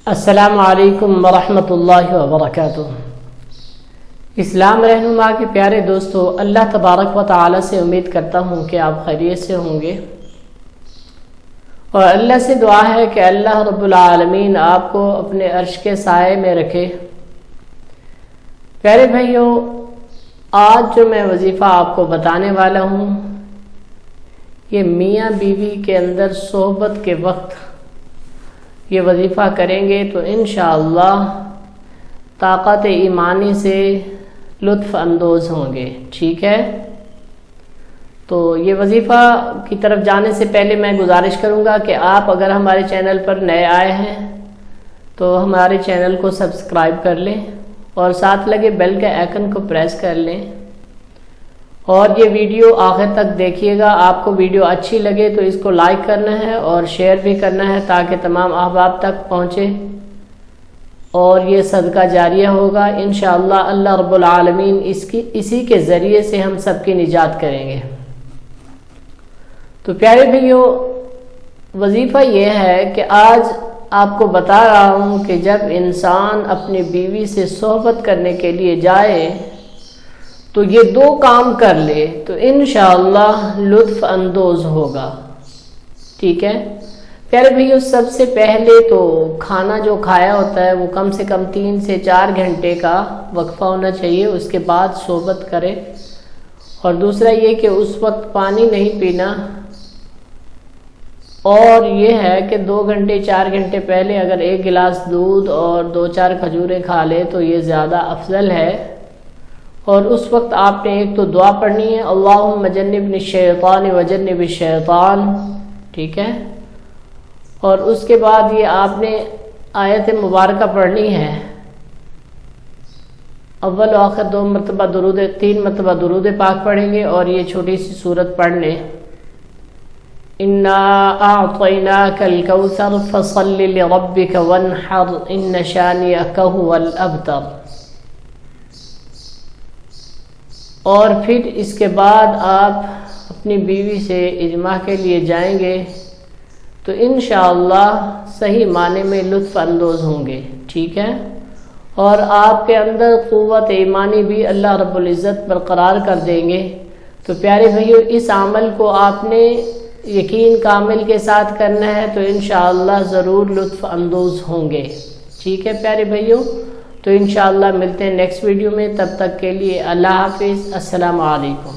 السلام علیکم ورحمۃ اللہ وبرکاتہ۔ اسلام رہنما کے پیارے دوستو، اللہ تبارک و تعالی سے امید کرتا ہوں کہ آپ خیریت سے ہوں گے، اور اللہ سے دعا ہے کہ اللہ رب العالمین آپ کو اپنے عرش کے سائے میں رکھے۔ پیارے بھائیوں، آج جو میں وظیفہ آپ کو بتانے والا ہوں، یہ میاں بیوی کے اندر صحبت کے وقت یہ وظیفہ کریں گے تو انشاءاللہ طاقت ایمانی سے لطف اندوز ہوں گے۔ ٹھیک ہے، تو یہ وظیفہ کی طرف جانے سے پہلے میں گزارش کروں گا کہ آپ اگر ہمارے چینل پر نئے آئے ہیں تو ہمارے چینل کو سبسکرائب کر لیں اور ساتھ لگے بیل کے آئیکن کو پریس کر لیں، اور یہ ویڈیو آخر تک دیکھیے گا۔ آپ کو ویڈیو اچھی لگے تو اس کو لائک کرنا ہے اور شیئر بھی کرنا ہے تاکہ تمام احباب تک پہنچے، اور یہ صدقہ جاریہ ہوگا انشاءاللہ۔ اللہ رب العالمین اسی کے ذریعے سے ہم سب کی نجات کریں گے۔ تو پیارے بھائیوں، وظیفہ یہ ہے کہ آج آپ کو بتا رہا ہوں کہ جب انسان اپنی بیوی سے صحبت کرنے کے لیے جائے تو یہ دو کام کر لے تو انشاءاللہ لطف اندوز ہوگا۔ ٹھیک ہے پیارے بھائیوں، سب سے پہلے تو کھانا جو کھایا ہوتا ہے وہ کم سے کم 3 سے 4 گھنٹے کا وقفہ ہونا چاہیے، اس کے بعد صحبت کرے۔ اور دوسرا یہ کہ اس وقت پانی نہیں پینا، اور یہ ہے کہ 2 گھنٹے 4 گھنٹے پہلے اگر 1 گلاس دودھ اور 2-4 کھجوریں کھا لے تو یہ زیادہ افضل ہے۔ اور اس وقت آپ نے ایک تو دعا پڑھنی ہے، اللہم جنبنی الشیطان وجنب الشیطان، ٹھیک ہے، اور اس کے بعد یہ آپ نے آیت مبارکہ پڑھنی ہے، اول و آخر 3 مرتبہ درود پاک پڑھیں گے، اور یہ چھوٹی سی سورت پڑھ لیں، انا اعطیناک الکوثر فصل لربک وانحر ان شانئک هو الابتر۔ اور پھر اس کے بعد آپ اپنی بیوی سے اجماع کے لیے جائیں گے تو انشاءاللہ صحیح معنی میں لطف اندوز ہوں گے۔ ٹھیک ہے، اور آپ کے اندر قوت ایمانی بھی اللہ رب العزت برقرار کر دیں گے۔ تو پیارے بھائیو، اس عمل کو آپ نے یقین کامل کے ساتھ کرنا ہے تو انشاءاللہ ضرور لطف اندوز ہوں گے۔ ٹھیک ہے پیارے بھائیو، تو انشاءاللہ ملتے ہیں نیکسٹ ویڈیو میں، تب تک کے لیے اللہ حافظ، السلام علیکم۔